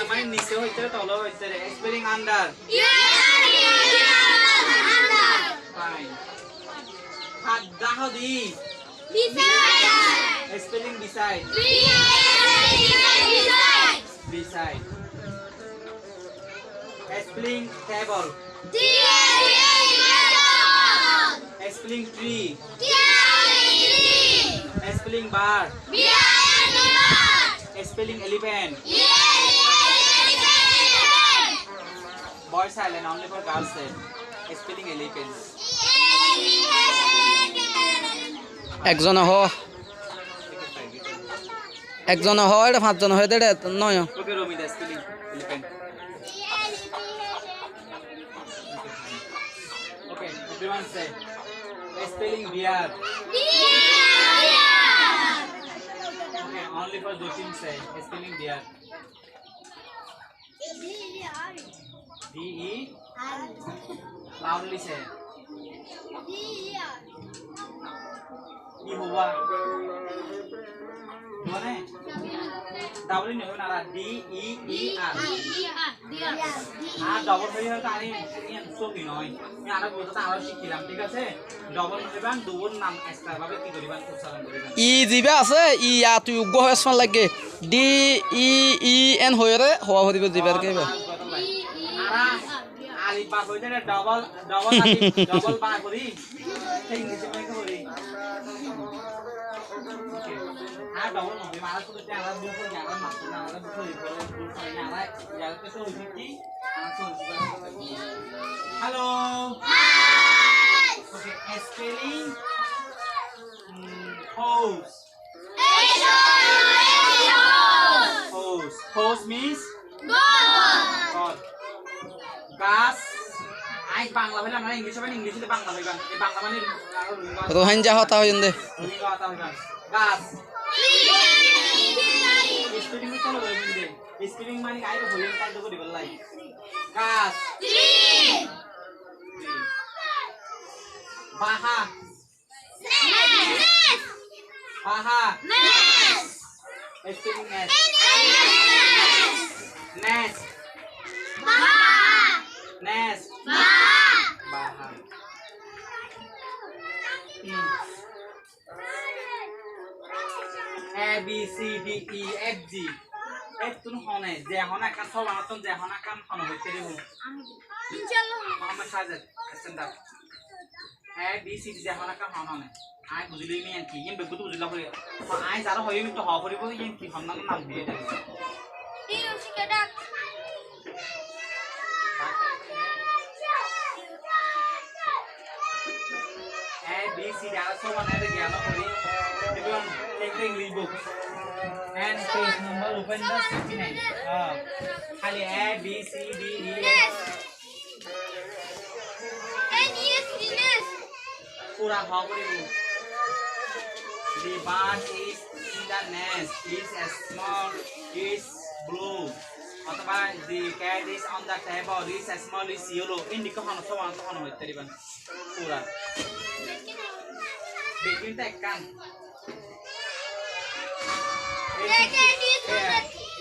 মানে নিচে হইতে তল হইতে স্পেলিং আন্ডার ফাইন দাহদি spelling beside beside spelling table spelling tree spelling bar spelling elephant boy silent only for girls said spelling elephant একজন হ একজন হ এটা পাঁচজন হয়ে দেড়ে নয় okay Romi the spelling elephant okay everyone say spelling bear okay only for Joshin say spelling bear D E loudly say Yehovah mana double ini mana D E E R double হয়ে হয়তো আমি সবই নয় আমি আরো বলতে আরো শিখিলাম ঠিক আছে ডাবল নেবেন দুবার নাম এক্সট্রা ভাবে কি করিবেন উচ্চারণ করিবেন ই জিবা আছে ই আ তুই উগ্গ হয়ে সমান লাগে ডি ই ই এন হয়ে রে হওয়া হরিব জিবার কেবা আরা আলিফ বা হইতে ডাবল ডাবল ডাবল বা করি সেই নিচে কই করি আর ডাবল নয় মারা শুধু আমরা দুপুর জানা মাত্র না আমরা দুপুর করে জানা জায়গা তো হইছে কি hello hi okay spelling hose hose hose means god গাছ আই বাংলা বলে আমরা ইংলিশ হবে ইংলিশে বাংলা হইবা এই বাংলা মানে রোহিন যা হতা হইন দে রোহিঙ্গা হতা হইবা গাছ স্পেলিং তো হলো দে স্পেলিং মানে আই তো হইল কাজ করি বললাই গাছ বাহা বাহা spelling নেস Nes. Baha. A B C D E F G. Itu hone. Jehona kan soal atau jehona kan hone betul itu. Insyaallah. Muhammad Sajid. Stand up. A B C D jehona kan hone. Ai bujili mi yang ki. Yang begitu bujila boleh. Kalau ai jara hoye mi to hawa boleh boleh yang ki. Hamna nam dia. Ini usi kedak. B C D are so one other game for you. Everyone take English book and page number open the 69. खाली A B C D E F. N E S Ines. पूरा हाँ बोले वो. The bird is in the nest. Is as small. Is blue. अथवा the cat is on the table. Is as small. Is yellow. इनकी कहानी so one कहानी होती है रिबन पूरा. Bikin tekan.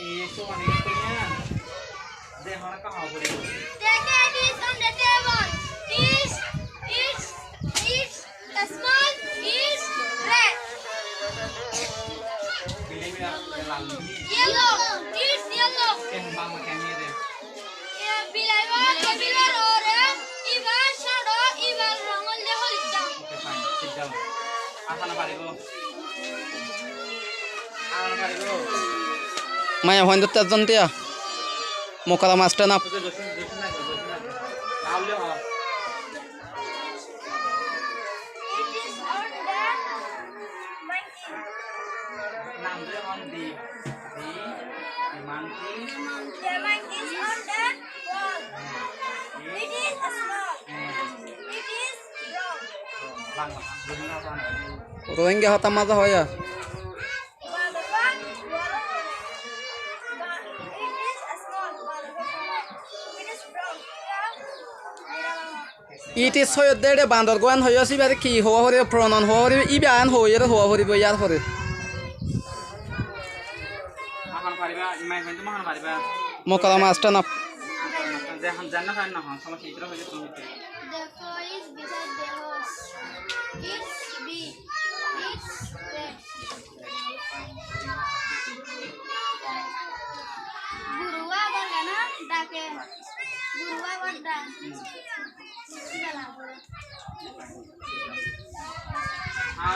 Itu mana itunya? Deh mana kau hau boleh? The cat is on the table. Is small. Is red. Pilih bila lalu. Yellow. Is yellow. Bang macam ni deh. Bila orange. Iban shadow. Iban rangol level jam. Okay fine. Sit down. Apa nama dia? Apa nama dia? মায়া হইন তো তেজন টিয়া মোকালা master না Josin nak. Lalu le. It is on the monkey. Nam dia on the monkey. The monkey is on the wall. It is small. It is brown. Bang, bunyi apa? Rohingya হতা মাজা হয় it is হয় দেড়ে বান্দর গোয়ান হয়ে আসি বারে কি হওয়া হরে প্রণন হওয়া হরে ই ব্যান হয়ে হওয়া হরিব ইয়ার হরে পারিবা ইমাই কিন্তু মহান পারিবা মোকালা মাছটা না যে হাম জান্না পারেন না হন সমস্যা ইতরা হইলে তুমি The cow is beside the horse. It's big. It's red. Gurua berkana dake. Gurua berda.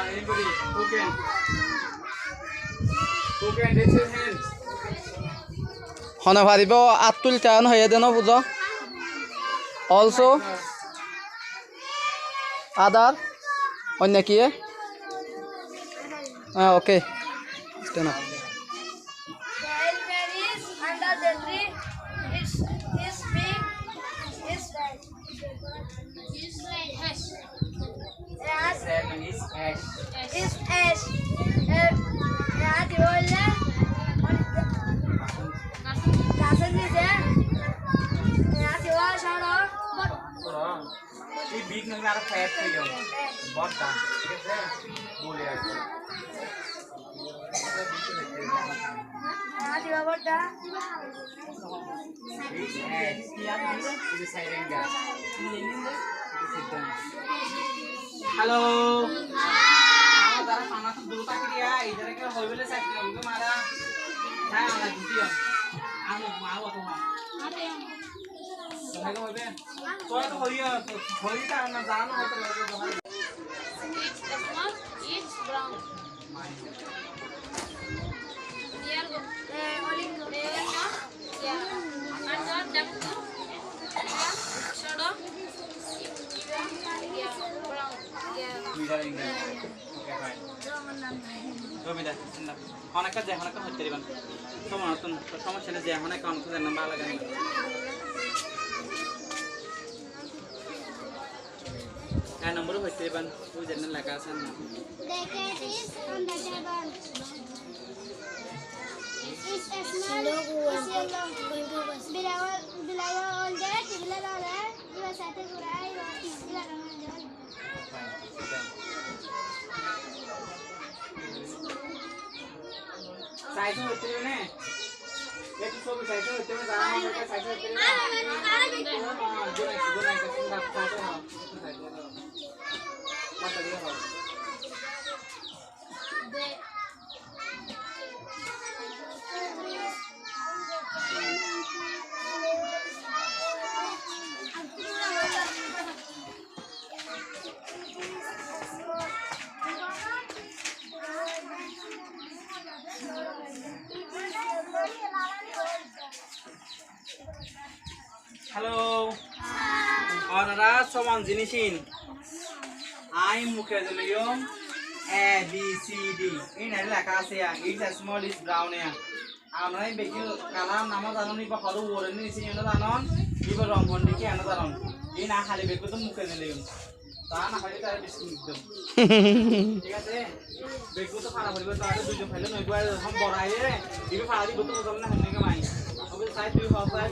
Anybody who can raise his hands? হনে পারিব আতুল টান হয়ে দেন বুঝো অলসো আদার অন্য কি okay stand up The elephant is under the tree. It's big. It's red. It's red. Ash. Seven is ash. It's ash. Raat bolle. Gasan is there. Raat bolle sharo. ये beak में मेरा fat થઈ ગયો बहुत दाम ठीक है बोले यार Raat bolle. This ash is silent gas hello हां दारा खाना तो दूर तक दिया इधर के होइबले साइड उनको मारा हां वाला जुटिया आम माओ तो हां तुम्हें को होबे तो होइया होइता ना जानो होत रहे It's small. It's brown. Here go. Olingo. Yeah. And down to. Shadow. Yeah. Brown. Yeah. Middle English okay fine তো মিডল না অনেক কাজ অনেক কাজ হতে দিবেন তোমার তো সমস্যা নেই যে অনেক কাজ করতে না ভালো লাগে এই নম্বর হতে দিবেন ওই জন্য লেখা আছে না The cat is on the table. It's a small. It's yellow. Below all that, below all that, you are satisfied. Size হতে দিবেন না এই তো সব সাইজ হতে দিবেন যারা আমাদের সাইজ হতে দিবেন গুনাই কাছে না সাইজ হয় মাথা দিয়ে হয় হ্যালো অনারা সমান জিনিসিন আই মুখে দিলিয়ম A B C D in এর লেখা আছে ইটস স্মল ইজ ব্রাউন এ আমরা বেকি কালার নাম জাননি বা হরু ওরে নিছি এনে জানন ইব রং গন্ডি কি এনে জানন এই না খালি বেকু তো মুখে দিলিয়ম তা না হইলে তার বিস্কুট একদম ঠিক আছে বেকু তো খারাপ হইবে তো আর দুইজন ফাইলে নই গয়া হাম বড়াই রে ইবে ফাড়ি বতো বদল না হন্নে কে মাই अब साइड भी बहुत है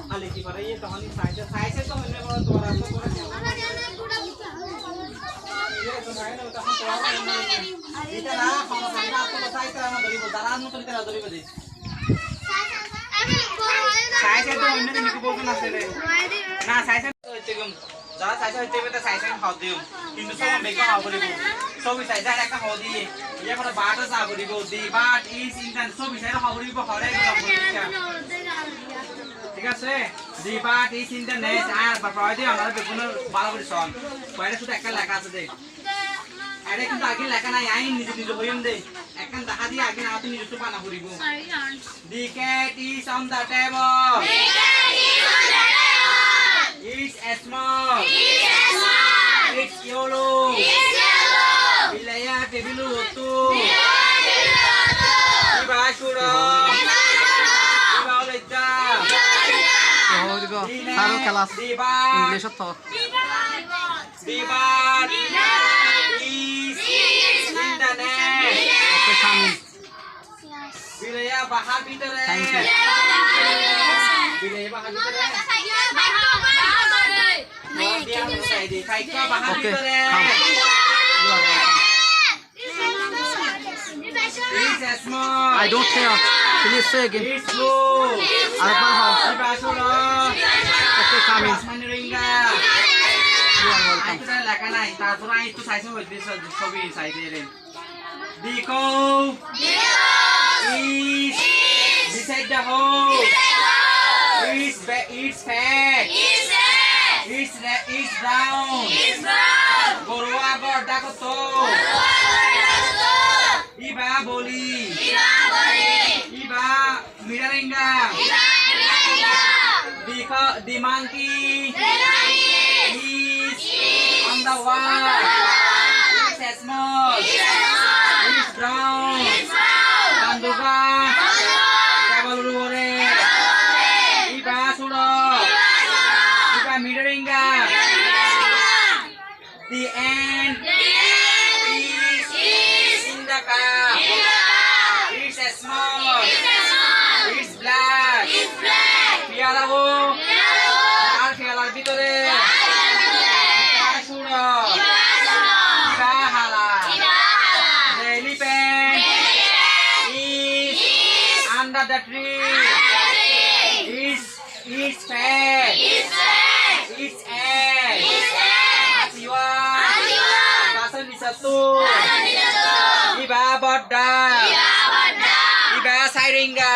खाली की पर ये कहानी साइड से तो मैंने बोला दोबारा तो बोला ये तो है ना तो हम तो इतना हम साइड आपको बताई था ना दरी दराज में तो इतना दरी बजे साइड से तो मैंने निको बोल ना से ना साइड से तो एकदम जरा साइड से तो साइड से हाउ दियो কিন্তু সব বেকা হাও বলিব সব সাইড একটা হাও দিয়ে ये पर बाट सा বলিব দি बाट ইজ ইন দ্য সব সাইড হাও বলিব হরে ঠিক আছে দি बाट ইজ ইন দ্য নেস্ট আর বাপাই দি আমরা বেগুন ভালো করে সন বাইরে শুধু একটা লেখা আছে দে আরে কিন্তু আগে লেখা নাই আই নিজে নিজে হইম দে একখান দেখা দি আগে না তুই নিজে তো বানা করিব the cat is on the table the cat is on the table is small It's yellow. It's yellow. Bilaya tebilu tu. Iba shuro. Iba oleta. Oh, digo. Haru kelas. English to. Diba. Is in the net. Okay, coming. Bilaya bahar bitare. Thank you. Bilaya bahar bitare. Dia selesai deh. Kaika bahar bitare. You are welcome. Is small. I don't hear. Please say again. Is blue. আরেকবার হও। Ibasuro. Okay, come in. Asmani ringa. You are welcome. আইতো তাই লেখা নাই তারপর I তো size হইতে ছবি সাইডে রে Dico is beside the hole. Is fat. Is brown. Gorua gorda koto. Iba boli. Iba mirarenga. The monkey is on the wall. Is small. Is brown. Banduga. Double rure. Iba suro. Iba mirarenga. The ant is in the cup. Is small. Is black. Pialawo. Ar pialar bitore. Iba suro. Iba hala. The elephant is under the tree. Is fat. Is egg. Asiwa. Kasan di satu. Iba boda. Iba sairinga.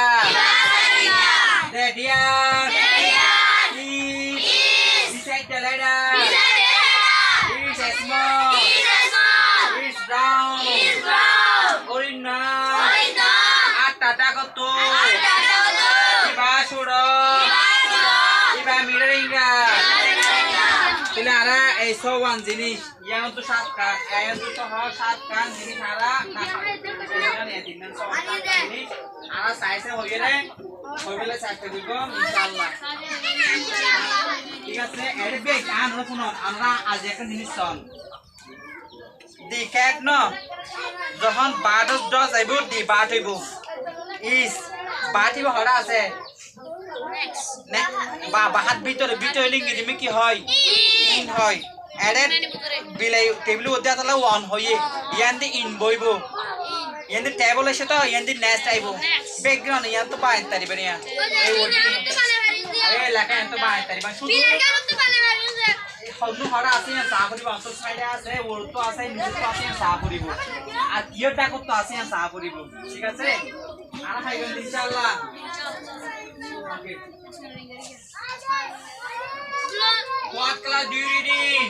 The deer is beside the ladder. Is small. Is brown. Orina. Atata koto. Iba suro. Iba miraringa. Sila ara eso one jinis. Yang tu satkan. Yang tu sohor satkan jinis ara. Nah, ini ya jinan sohor jinis. Ara size hoye re. Hoye size dibo insyaallah. ঠিক আছে এর বেগ আনরা শুনুন আমরা আজ একটা জিনিস শোন the cat ন যখন বার্ডস ড যাইব দি বাট হইব ইস বাটিব হরা আছে নে বা বাহাত ভিতরে হইলে ইংরেজি কি হয় ইন হয় এরে বিলাই টেবিল ওতে তালা ওয়ান হইয়ে ইয়ান্দি ইন বইব ইয়ান্দি টেবল এসে তো ইয়ান্দি নেক্সট আইব ব্যাকগ্রাউন্ড ইয়ান তো পাইন তারিবে না এই ওটি এই লেখা এত বাই তারিবা শুধু হলু হরা আছে চা করিব অন্তর সাইডে আছে ওর তো আছে নিচে তো আছে চা করিব আর ইয়েটা কত আছে চা করিব ঠিক আছে আর খাইবেন ইনশাআল্লাহ ওকে What class do you read in?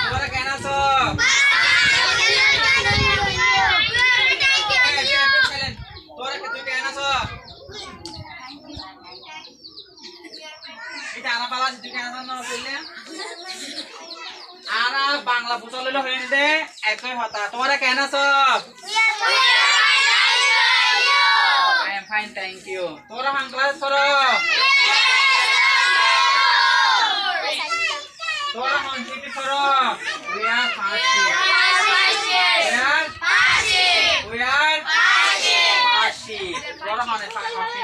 তোরা কেন আছো তোরা তুই কেন আছো এটা আনা পালা তুই কেন জানো বললে আরা বাংলা পুতলে হইন দে একই হতা তোরা কেন আছো I am fine, thank you. তোরা হাং ক্লাস করো তোরা হাং সিটি করো we are Farsi we are ফার্সি তোরা মানে ফার্সি